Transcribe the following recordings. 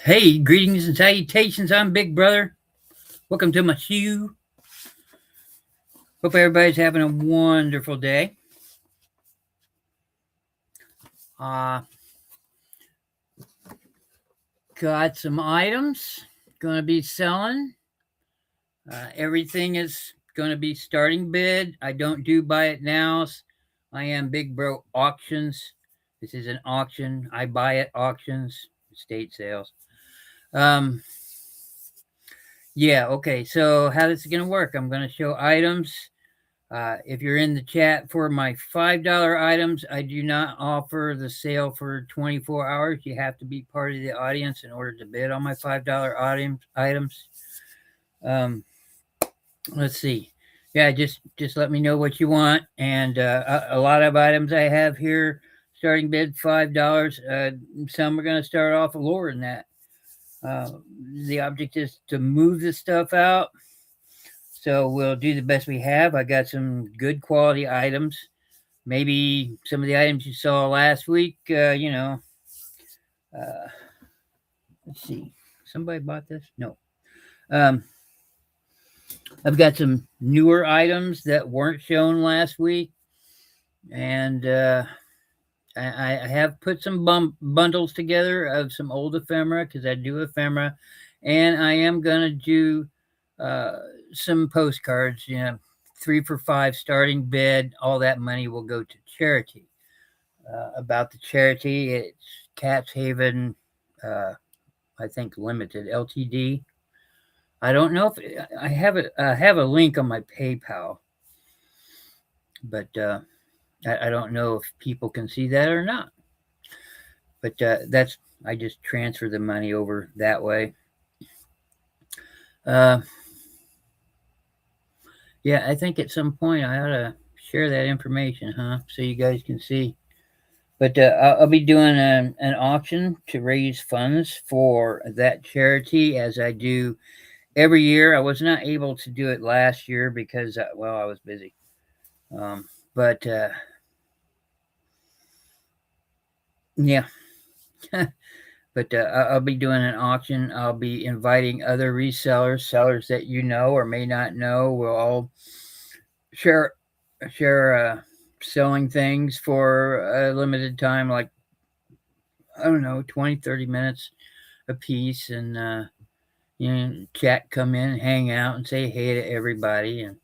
Hey, greetings and salutations. I'm Big Brother. Welcome to my shoe. Hope everybody's having a wonderful day. Uh, got some items going to be selling. Everything is going to be starting bid. I don't do buy it nows. I am Big Bro Auctions. This is an auction. I buy at auctions, estate sales. Um, yeah, okay. So how this is going to work? I'm going to show items. If you're in the chat for my $5 items, I do not offer the sale for 24 hours. You have to be part of the audience in order to bid on my $5 items. Let's see. Yeah, just let me know what you want. And a lot of items I have here, starting bid $5. Some are going to start off lower than that. The object is to move the stuff out. So we'll do the best we have. I got some good quality items. Maybe some of the items you saw last week, uh, let's see. Somebody bought this? No. Um, I've got some newer items that weren't shown last week. And I have put some bundles together of some old ephemera because I do ephemera. And I am going to do some postcards, 3 for $5 starting bid. All that money will go to charity. About the charity, it's Catt's Haven, I think Limited Ltd. I don't know if I have a link on my PayPal, but I don't know if people can see that or not. But I just transfer the money over that way. Yeah, I think at some point I ought to share that information, so you guys can see. But I'll be doing an auction to raise funds for that charity as I do every year. I was not able to do it last year because, I was busy. But yeah. But I'll be doing an auction. I'll be inviting other resellers, sellers that you know or may not know. We'll all share selling things for a limited time, like, I don't know, 20, 30 minutes a piece. And, chat, come in and hang out and say hey to everybody. And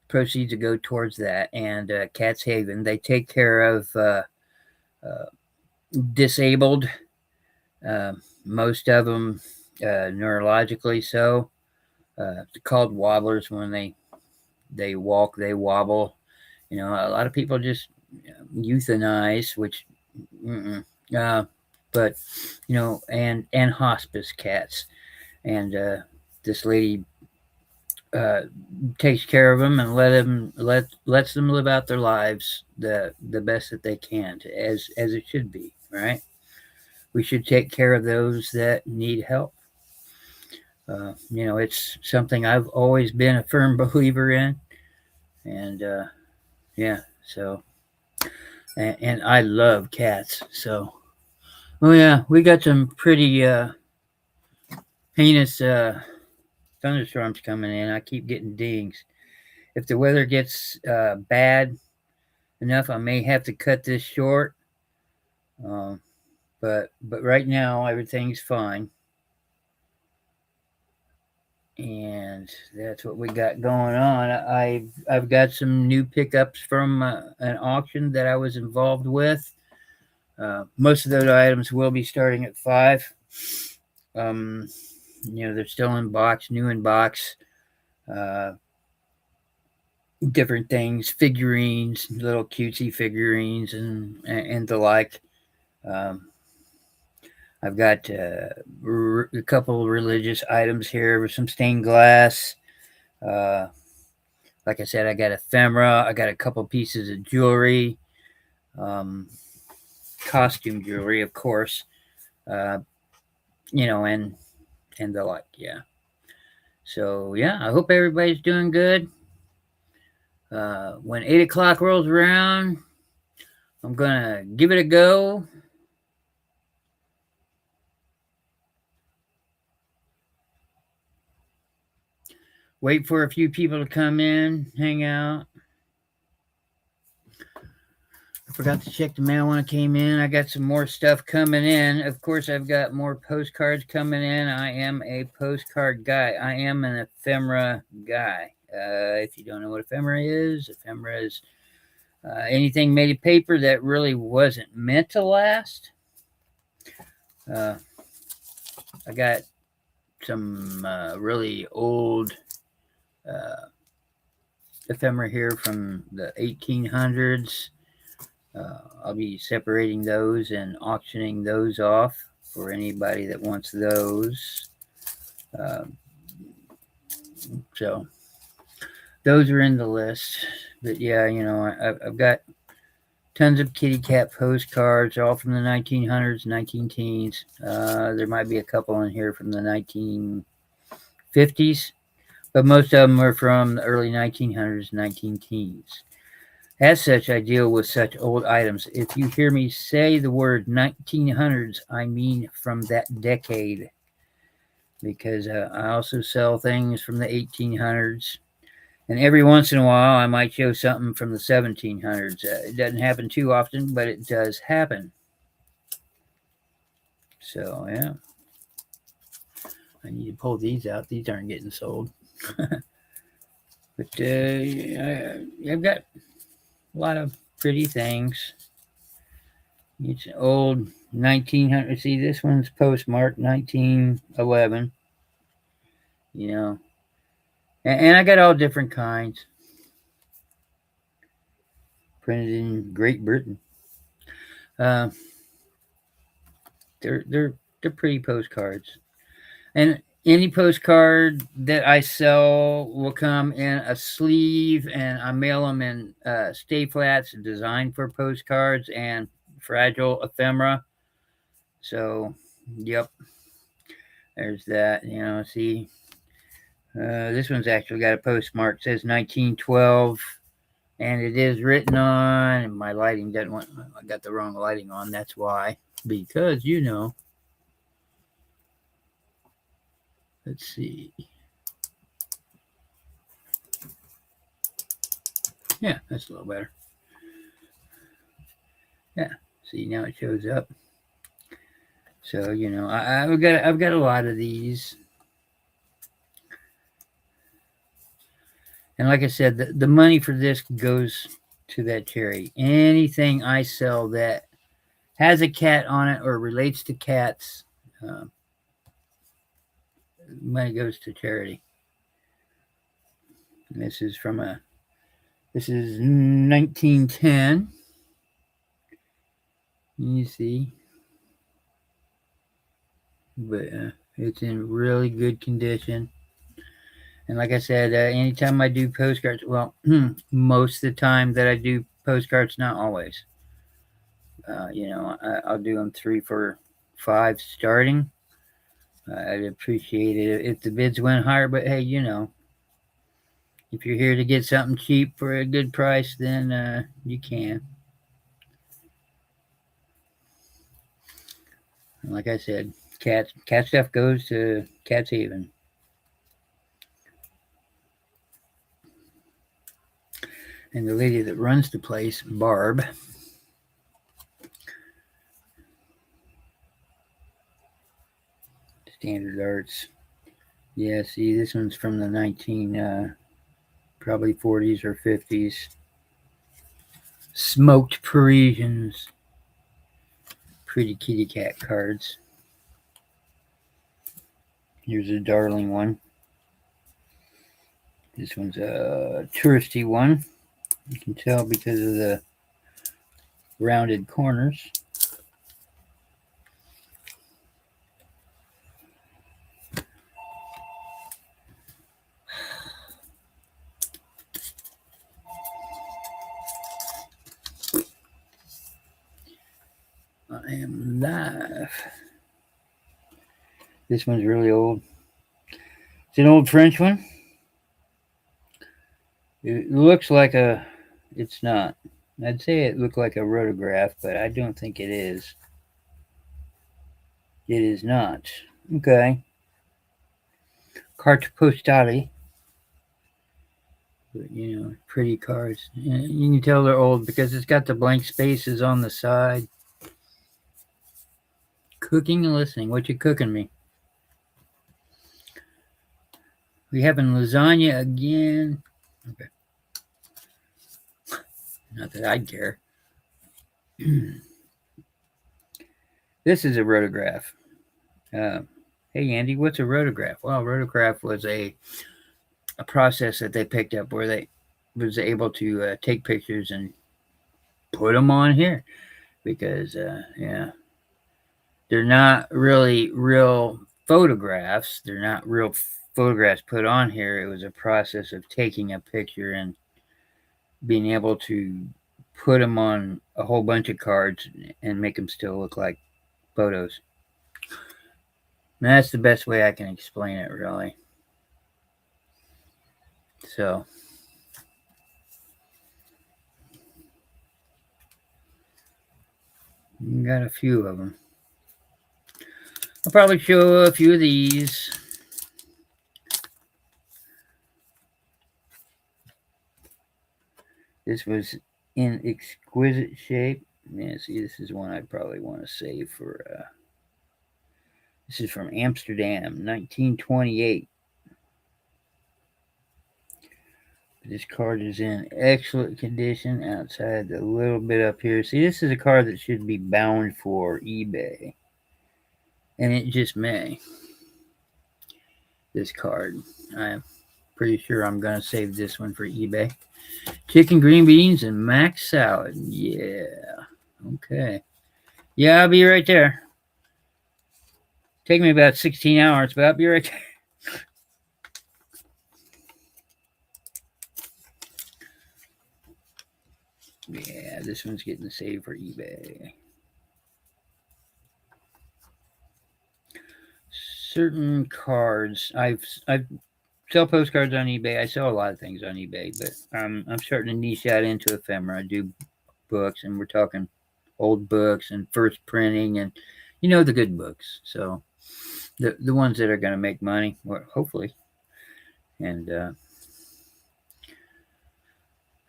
proceeds to go towards that. And Catt's Haven, they take care of disabled, most of them neurologically so. They're called wobblers. When they walk, they wobble. A lot of people just euthanize, which, but and hospice cats. And this lady takes care of them and lets them live out their lives the best that they can, as it should be, right? We should take care of those that need help. It's something I've always been a firm believer in. And yeah, so and I love cats. So, oh yeah, we got some pretty heinous thunderstorms coming in. I keep getting dings. If the weather gets bad enough, I may have to cut this short. But right now everything's fine. And that's what we got going on. I've got some new pickups from an auction that I was involved with. Most of those items will be starting at $5. They're still in box, new in box. Different things, figurines, little cutesy figurines, and the like. I've got a couple religious items here with some stained glass. Like I said, I got ephemera. I got a couple pieces of jewelry, costume jewelry, of course, and the like. Yeah. So yeah, I hope everybody's doing good. When 8 o'clock rolls around, I'm gonna give it a go. Wait for a few people to come in, hang out. I forgot to check the mail when I came in. I got some more stuff coming in. Of course, I've got more postcards coming in. I am a postcard guy. I am an ephemera guy. If you don't know what ephemera is anything made of paper that really wasn't meant to last. Uh, I got some really old uh, ephemera here from the 1800s. I'll be separating those and auctioning those off for anybody that wants those. Um, so those are in the list. But yeah, I've got tons of kitty cat postcards, all from the 1900s, 19 teens. There might be a couple in here from the 1950s, but most of them are from the early 1900s, 19 teens. As such, I deal with such old items. If you hear me say the word 1900s, I mean from that decade, because I also sell things from the 1800s. And every once in a while, I might show something from the 1700s. It doesn't happen too often, but it does happen. So, yeah. I need to pull these out. These aren't getting sold. But I've got a lot of pretty things. It's an old 1900. See, this one's postmarked 1911. And I got all different kinds. Printed in Great Britain. Uh, they're pretty postcards. And any postcard that I sell will come in a sleeve, and I mail them in stay flats designed for postcards and fragile ephemera. So, yep, there's that. See, this one's actually got a postmark. It says 1912, and it is written on. And my lighting doesn't want. I got the wrong lighting on. That's why. Because Let's see. Yeah, that's a little better. Yeah, see, now it shows up. So I've got a lot of these, and like I said, the money for this goes to that charity. Anything I sell that has a cat on it or relates to cats, money goes to charity. And this is 1910. You see, but it's in really good condition. And like I said, anytime I do postcards, well, most of the time that I do postcards, not always. I'll do them 3, 4, 5 starting. I'd appreciate it if the bids went higher, but hey, if you're here to get something cheap for a good price, then you can. And like I said, cat stuff goes to Cat's Haven. And the lady that runs the place, Barb, Standard Arts. Yeah, see, this one's from the probably 40s or 50s. Smoked Parisians. Pretty kitty cat cards. Here's a darling one. This one's a touristy one. You can tell because of the rounded corners. I am live. This one's really old. It's an old French one. It looks like it's not. I'd say it looked like a rotograph, but I don't think it is. It is not. Okay. Carte postale. But, pretty cards. You can tell they're old because it's got the blank spaces on the side. Cooking and listening. What you cooking me? We having lasagna again. Okay. Not that I'd care. This is a rotograph. Hey, Andy, what's a rotograph? Well, rotograph was a process that they picked up where they was able to take pictures and put them on here because, yeah, they're not really real photographs. They're not real photographs put on here. It was a process of taking a picture and being able to put them on a whole bunch of cards and make them still look like photos. And that's the best way I can explain it, really. So, you got a few of them. I'll probably show a few of these. This was in exquisite shape. Yeah, see, this is one I'd probably want to save for. This is from Amsterdam, 1928. This card is in excellent condition outside a little bit up here. See, this is a card that should be bound for eBay. And it just may. This card. I'm pretty sure I'm going to save this one for eBay. Chicken, green beans, and mac salad. Yeah. Okay. Yeah, I'll be right there. Take me about 16 hours, but I'll be right there. Yeah, this one's getting saved for eBay. Certain cards, I've sell postcards on eBay. I sell a lot of things on eBay, but I'm starting to niche out into ephemera. I do books, and we're talking old books and first printing, and the good books. So the ones that are going to make money, well, hopefully, and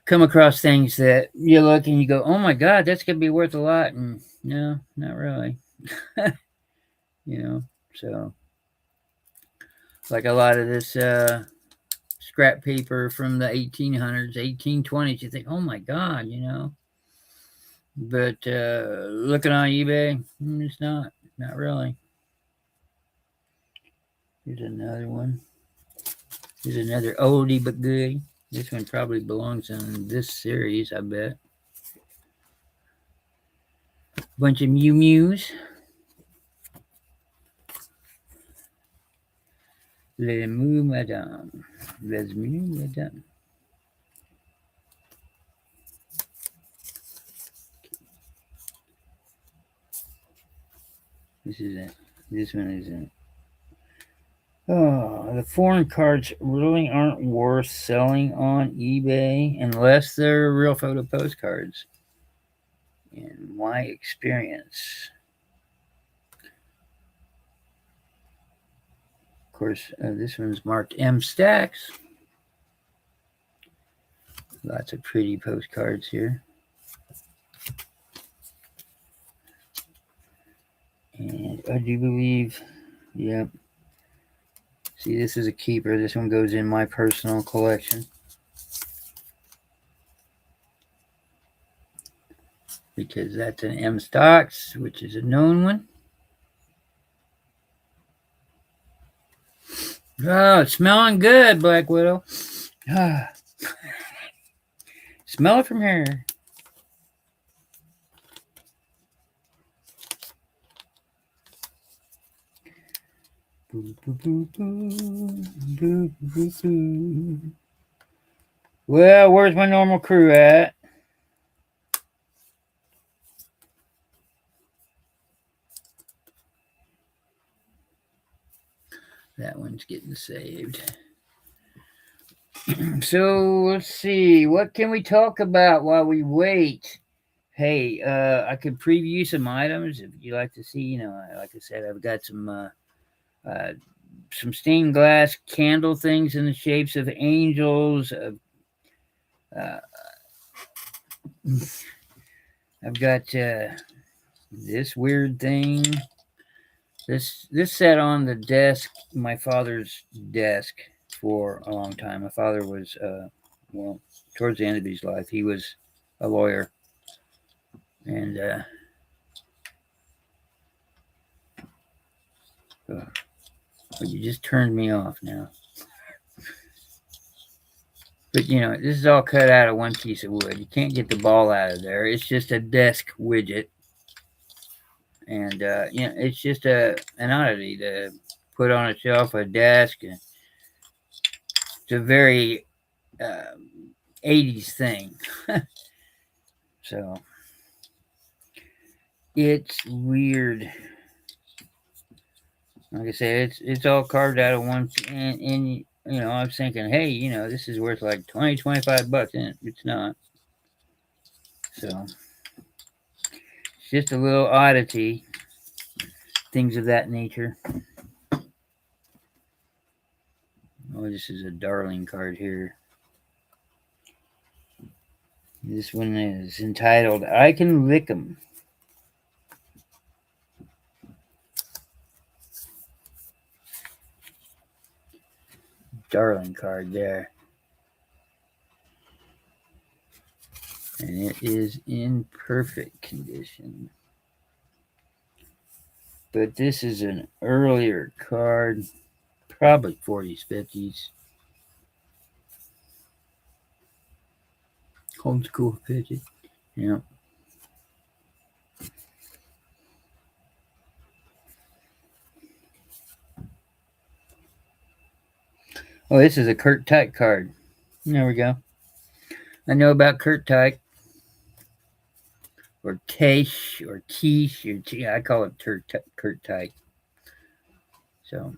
come across things that you look and you go, oh my God, that's going to be worth a lot. And no, not really. So like a lot of this scrap paper from the 1800s, 1820s, you think, oh my God, But looking on eBay, it's not really. Here's another one. Here's another oldie but goodie. This one probably belongs in this series, I bet. Bunch of Mew Mews. Les Mew Madame. Les Mew Madame. This isn't. This one isn't. Oh, the foreign cards really aren't worth selling on eBay unless they're real photo postcards. In my experience. Of course, this one's marked M Stacks. Lots of pretty postcards here. And I do believe, yep. See, this is a keeper. This one goes in my personal collection. Because that's an M Stocks, which is a known one. Oh, it's smelling good, Black Widow. Smell it from here. Boo, boo, boo, boo, boo, boo, boo. Well, where's my normal crew at? That one's getting saved. So let's see. What can we talk about while we wait? Hey, I could preview some items if you like to see. Like I said, I've got some stained glass candle things in the shapes of angels, Uh, I've got this weird thing. This sat on the desk, my father's desk, for a long time. My father was, well, towards the end of his life, he was a lawyer, and well, you just turned me off now. But this is all cut out of one piece of wood. You can't get the ball out of there. It's just a desk widget, and it's just an oddity to put on a shelf, a desk. It's a very uh, 80s thing. So it's weird. Like I said, it's all carved out of one, and I was thinking, hey, this is worth like 20-25 bucks, and it's not. So it's just a little oddity, things of that nature. Oh, this is a darling card here. This one is entitled "I Can Lick 'Em." Darling card there. And it is in perfect condition. But this is an earlier card, probably 40s, 50s. Old school pitches. Yeah. Oh, this is a Kurt Tyke card. There we go. I know about Kurt Tyke. Or Teish, or Quiche, or I call it Kurt Tyke. So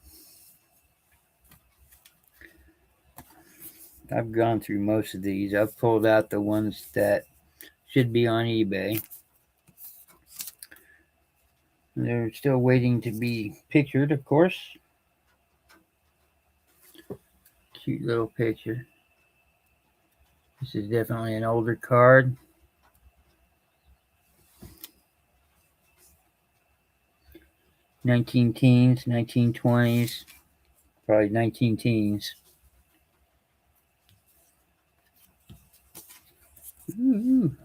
I've gone through most of these. I've pulled out the ones that should be on eBay. They're still waiting to be pictured, of course. Cute little picture. This is definitely an older card. 19-teens, 1920s, probably 19-teens. Ooh.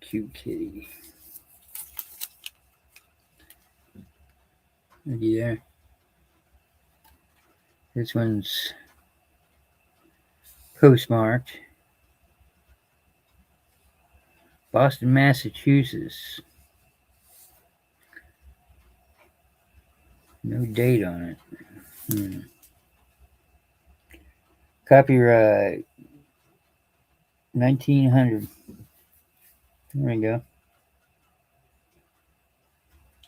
Cute kitty. Looky there. This one's postmarked Boston, Massachusetts. No date on it. Copyright 1900. There we go.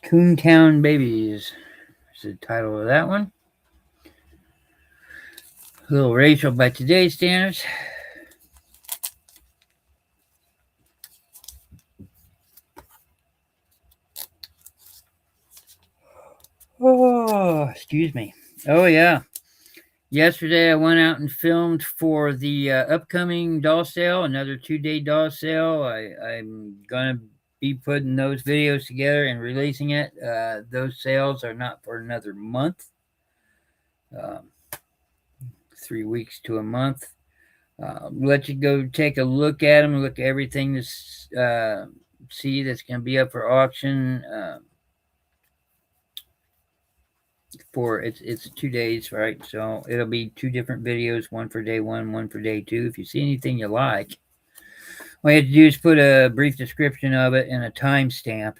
Coontown Babies is the title of that one. A little racial by today's standards. Oh, excuse me. Oh, yeah. Yesterday, I went out and filmed for the upcoming doll sale, another 2-day doll sale. I'm going to be putting those videos together and releasing it. Those sales are not for another month, 3 weeks to a month. Let you go take a look at them, look at everything to see that's going to be up for auction. For it's 2 days, right? So it'll be 2 different videos, one for day 1, one for day 2. If you see anything you like, all you have to do is put a brief description of it and a timestamp,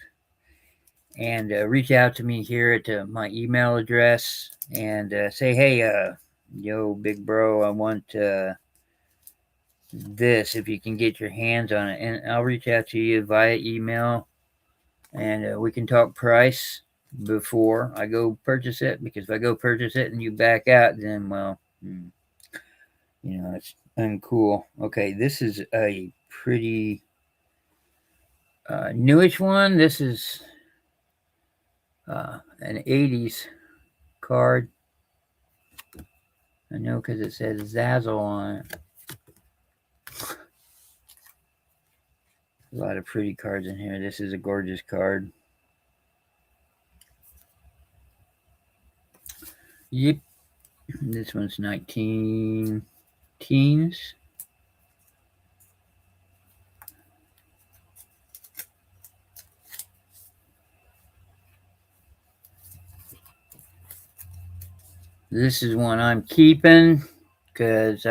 and reach out to me here at my email address and say, hey, yo, big bro, I want this, if you can get your hands on it, and I'll reach out to you via email, and we can talk price before I go purchase it, because if I go purchase it and you back out, then, well, it's uncool. Okay, this is a pretty Newish one. This is an 80s card. I know because it says Zazzle on it. A lot of pretty cards in here. This is a gorgeous card. Yep. This one's 19 teens. This is one I'm keeping because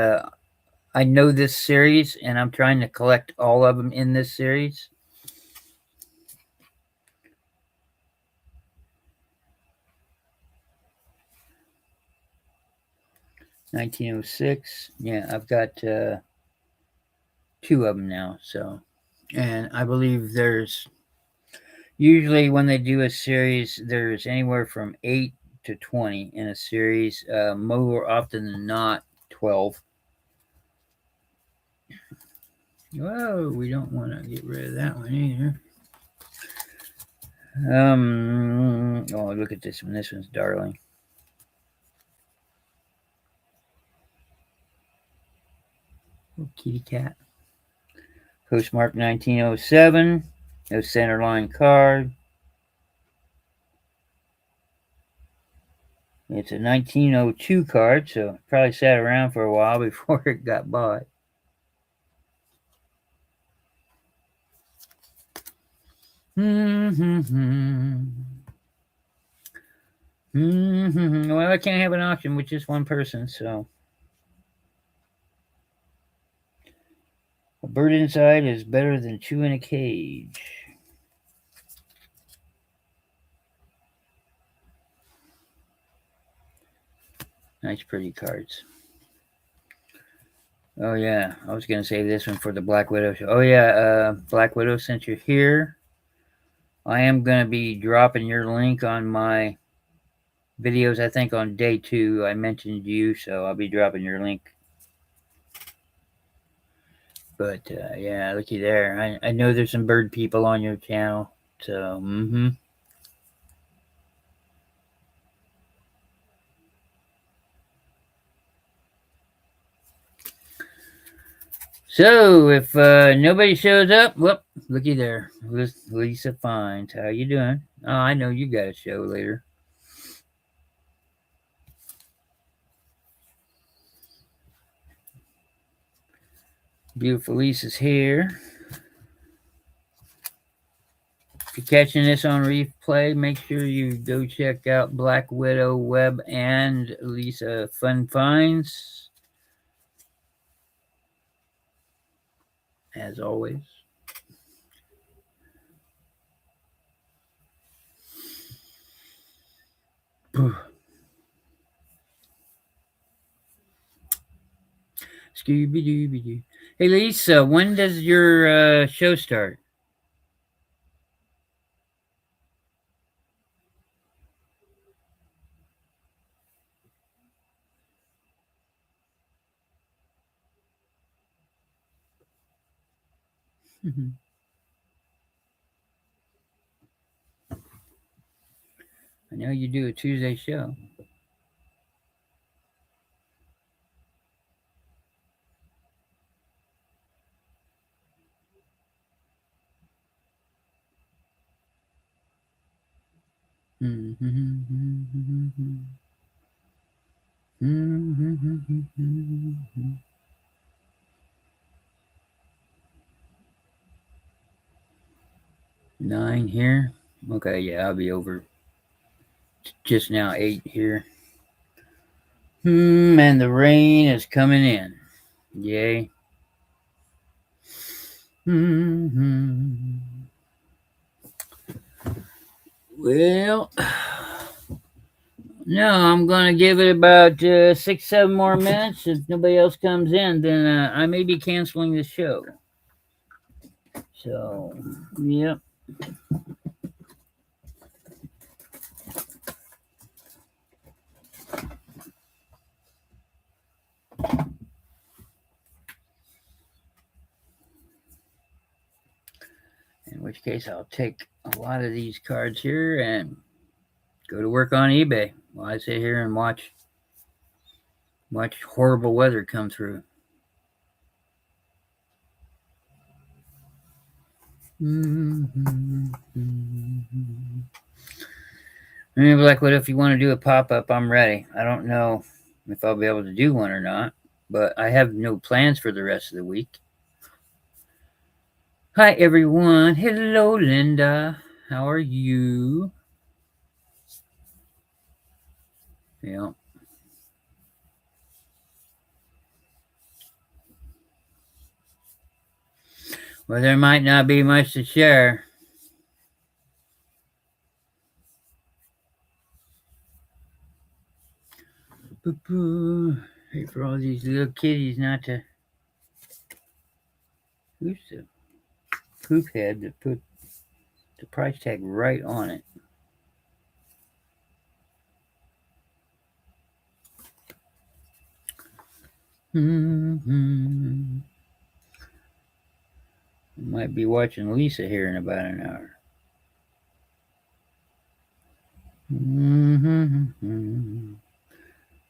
I know this series and I'm trying to collect all of them in this series. $1906. Yeah, I've got 2 of them now. So, and I believe there's usually when they do a series, there's anywhere from 8 to 20 in a series. More often than not, 12. Whoa, we don't want to get rid of that one either. Oh, look at this one. This one's darling. Oh, kitty cat. Postmark 1907. No centerline card. It's a 1902 card, so it probably sat around for a while before it got bought. Well, I can't have an auction with just one person, so. A bird inside is better than 2 in a cage. Nice, pretty cards. Oh, yeah. I was going to save this one for the Black Widow show. Oh, yeah. Black Widow, since you're here, I am going to be dropping your link on my videos. I think on day 2, I mentioned you, so I'll be dropping your link. But, yeah, looky there. I know there's some bird people on your channel, so, So, if nobody shows up, well, looky there. Lisa Fines. How you doing? Oh, I know you got a show later. Beautiful Lisa's here. If you're catching this on replay, make sure you go check out Black Widow Web and Lisa Fun Finds. As always. Scooby-Dooby-Doo. Hey, Lisa, when does your show start? I know you do a Tuesday show. Nine here. Okay, yeah, I'll be over. Just now 8 here. And the rain is coming in. Yay. Well, no, I'm going to give it about 6, 7 more minutes. If nobody else comes in, then I may be canceling the show. So, yep. And which which case I'll take a lot of these cards here and go to work on eBay while I sit here and watch horrible weather come through. Maybe like, what if you want to do a pop-up? I'm ready. I don't know if I'll be able to do one or not, but I have no plans for the rest of the week. Hi, everyone. Hello, Linda. How are you? Yeah. Well, there might not be much to share. Hey, for all these little kitties not to. Who's the poop head that put the price tag right on it? Might be watching Lisa here in about an hour.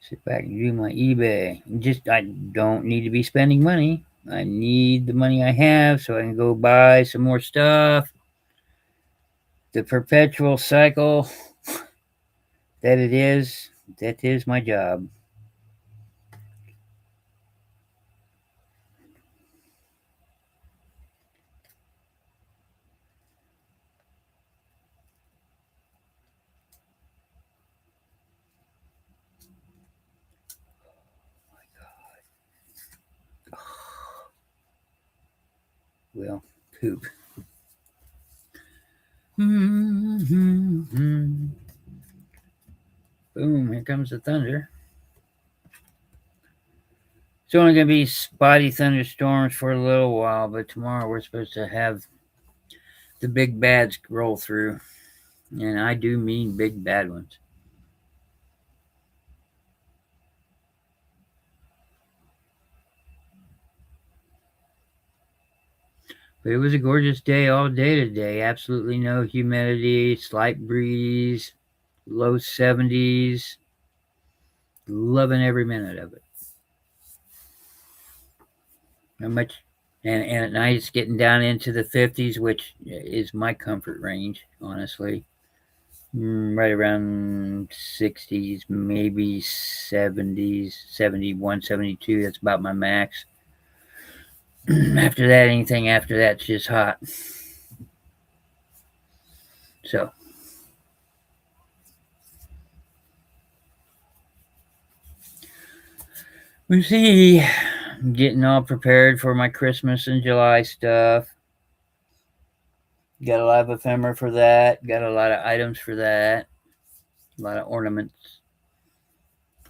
Sit back and do my eBay. I don't need to be spending money. I need the money I have so I can go buy some more stuff. The perpetual cycle that is my job. Well, poop. Boom, here comes the thunder. It's only going to be spotty thunderstorms for a little while, but tomorrow we're supposed to have the big bads roll through. And I do mean big bad ones. But it was a gorgeous day all day today. Absolutely no humidity, slight breeze, low 70s. Loving every minute of it. Not much. And at night it's getting down into the 50s, which is my comfort range, honestly. Right around 60s, maybe 70s, 71, 72. That's about my max. After that, anything after that's just hot. So, we see. I'm getting all prepared for my Christmas and July stuff. Got a lot of ephemera for that. Got a lot of items for that. A lot of ornaments.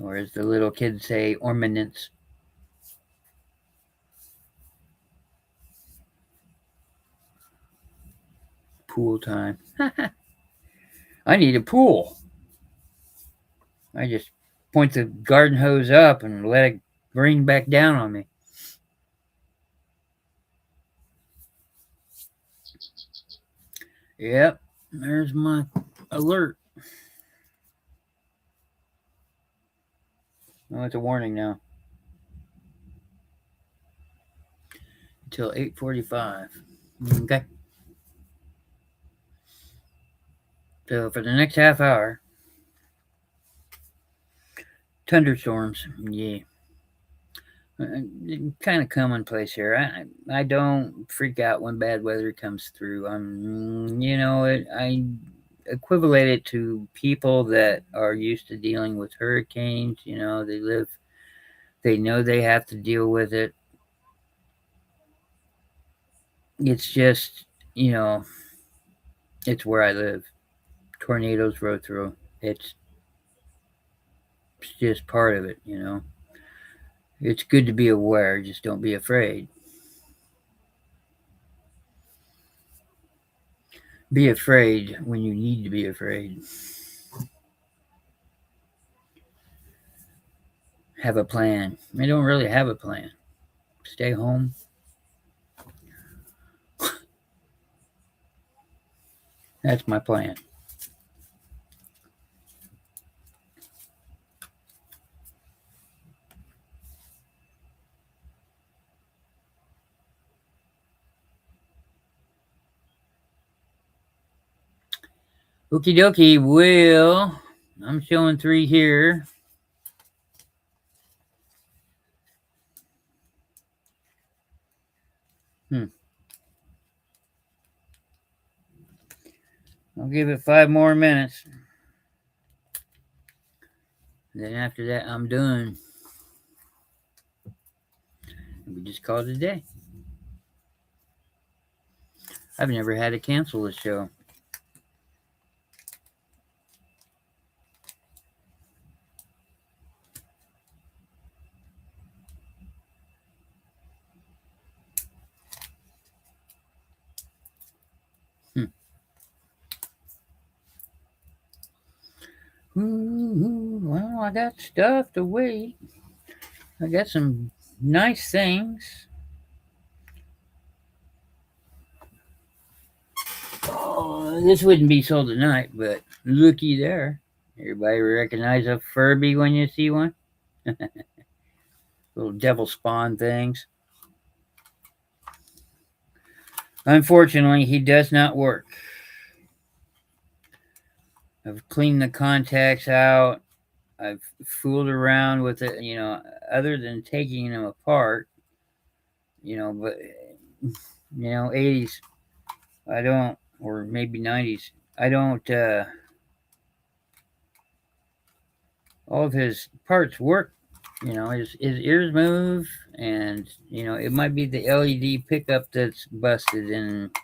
Or as the little kids say, ornaments. Pool time. I need a pool. I just point the garden hose up and let it rain back down on me. Yep, there's my alert. Oh, it's a warning now. Until 8:45. Okay. So for the next half hour, thunderstorms. Yeah. Kind of commonplace here. I don't freak out when bad weather comes through. I equivalent it to people that are used to dealing with hurricanes. They know they have to deal with it. It's just, it's where I live. Tornadoes roll through. It's just part of it. It's good to be aware, just don't be afraid. Be afraid when you need to be afraid. Have a plan. I don't really have a plan. Stay home. That's my plan. Okie dokie. Well, I'm showing 3 here. I'll give it 5 more minutes. Then after that, I'm done. We just call it a day. I've never had to cancel a show. Ooh, well, I got stuff to wait. I got some nice things. Oh, this wouldn't be sold tonight, but looky there. Everybody recognize a Furby when you see one? Little devil spawn things. Unfortunately, he does not work. I've cleaned the contacts out. I've fooled around with it, other than taking them apart, but, 80s, I don't, or maybe 90s, I don't, all of his parts work, his ears move, and, it might be the LED pickup that's busted, and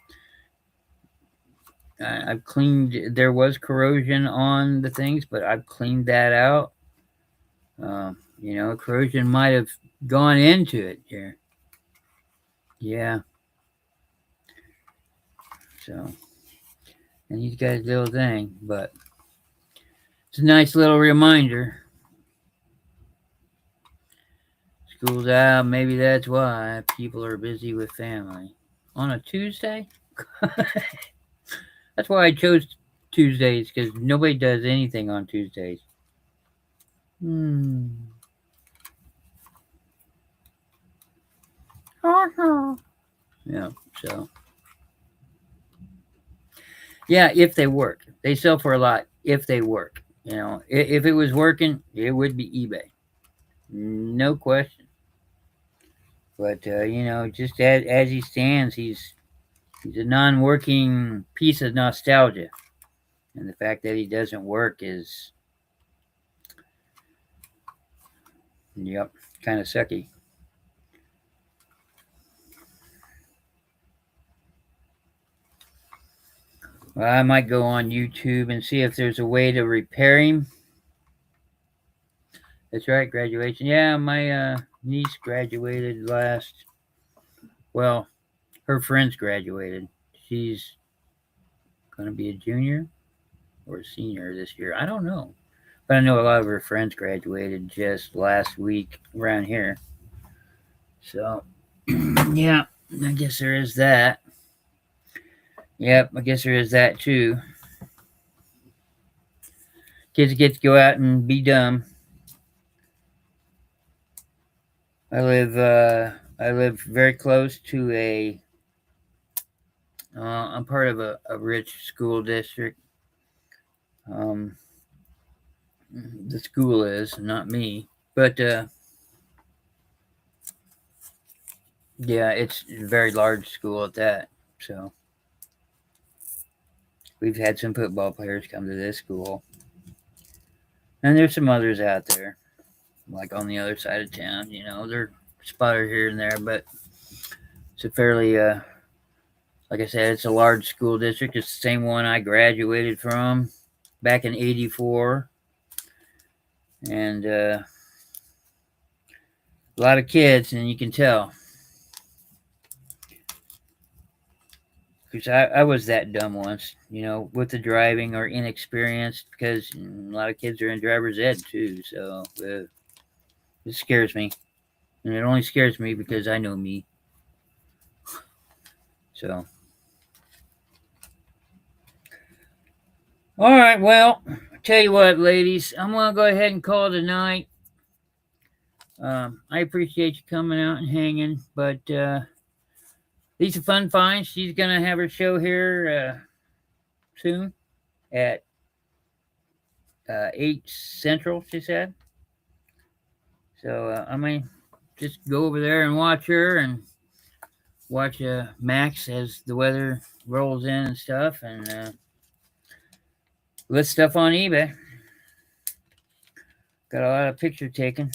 I've cleaned, there was corrosion on the things, but I've cleaned that out. Corrosion might have gone into it here. Yeah. So, and he's got his little thing, but it's a nice little reminder. School's out, maybe that's why people are busy with family. On a Tuesday? That's why I chose Tuesdays, because nobody does anything on Tuesdays. Yeah, so. Yeah, if they work. They sell for a lot if they work. If it was working, it would be eBay. No question. But, just as he stands, he's a non-working piece of nostalgia. And the fact that he doesn't work is, yep, kind of sucky. Well, I might go on YouTube and see if there's a way to repair him. That's right, graduation. Yeah, my niece graduated well, her friends graduated. She's going to be a junior or a senior this year. I don't know. But I know a lot of her friends graduated just last week around here. So, yeah, I guess there is that. Yep, I guess there is that too. Kids get to go out and be dumb. I live very close to I'm part of a rich school district. Um, the school is, not me. But, yeah, it's a very large school at that. So, we've had some football players come to this school. And there's some others out there, like on the other side of town. They're spotted here and there, but it's a fairly, like I said, it's a large school district. It's the same one I graduated from back in '84. And a lot of kids, and you can tell. Because I was that dumb once, with the driving or inexperienced, because a lot of kids are in driver's ed too. So it scares me. And it only scares me because I know me. So, All right, well, tell you what, ladies, I'm gonna go ahead and call it a night. I appreciate you coming out and hanging, but these are fun finds. She's gonna have her show here soon at 8 Central, she said. So I may just go over there and watch her and watch Max as the weather rolls in and stuff, and list stuff on eBay. Got a lot of picture taken.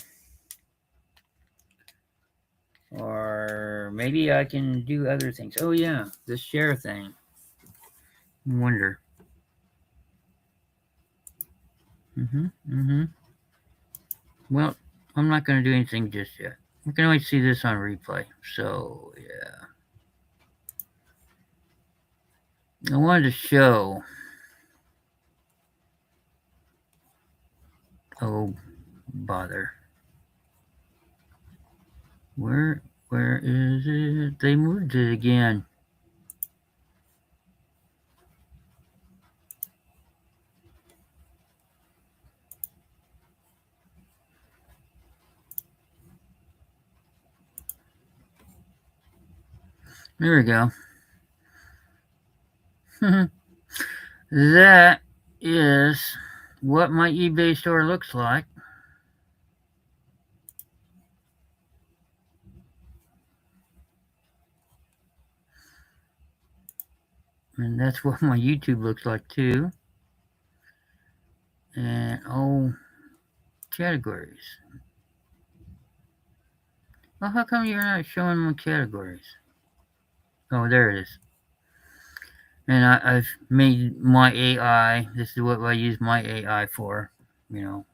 Or maybe I can do other things. Oh yeah, this share thing. I wonder. Well, I'm not going to do anything just yet. We can always see this on replay. So yeah, I wanted to show. Oh, bother. Where is it? They moved it again. There we go. That is what my eBay store looks like. And that's what my YouTube looks like too. And oh, categories. Well, how come you're not showing my categories? Oh, there it is. And I've made my AI. This is what I use my AI for, you know.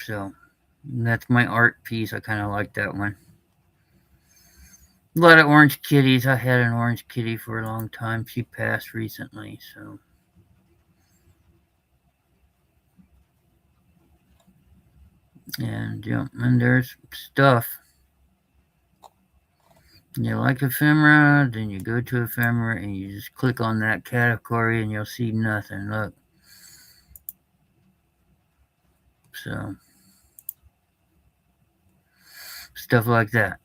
So that's my art piece. I kind of like that one. A lot of orange kitties. I had an orange kitty for a long time. She passed recently, so. And yeah, and there's stuff. You like ephemera, then you go to ephemera and you just click on that category and you'll see nothing. Look. So stuff like that.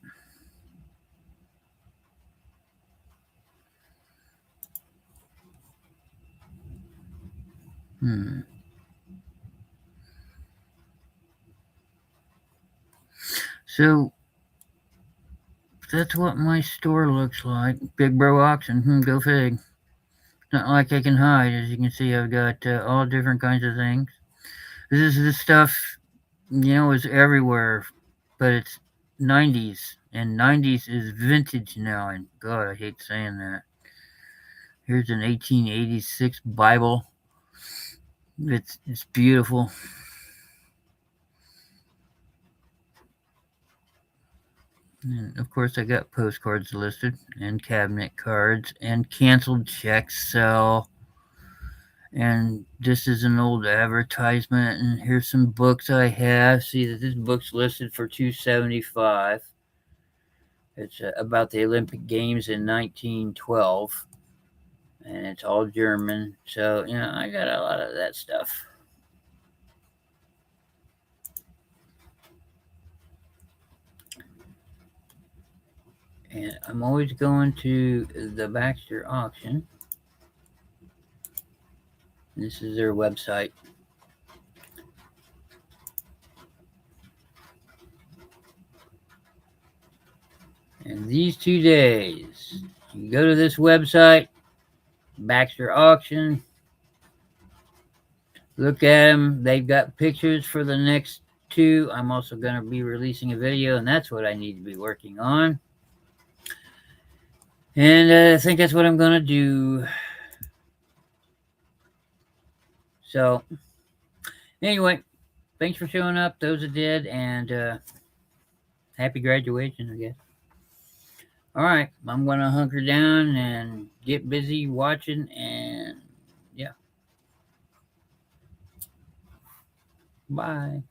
So that's what my store looks like. Big Bro Auction. Go fig. Not like I can hide. As you can see, I've got all different kinds of things. This stuff, is everywhere, but it's 90s, and 90s is vintage now. And God, I hate saying that. Here's an 1886 Bible. It's beautiful. And of course, I got postcards listed, and cabinet cards, and canceled checks sell. And this is an old advertisement, and here's some books I have. See that this book's listed for $275. It's about the Olympic Games in 1912, and it's all German. So I got a lot of that stuff. And I'm always going to the Baxter auction. This is their website. And these 2 days, you go to this website, Baxter Auction, look at them. They've got pictures for the next 2. I'm also going to be releasing a video, and that's what I need to be working on. And I think that's what I'm going to do. So, anyway, thanks for showing up, those that did, and happy graduation, I guess. All right, I'm going to hunker down and get busy watching, and yeah. Bye.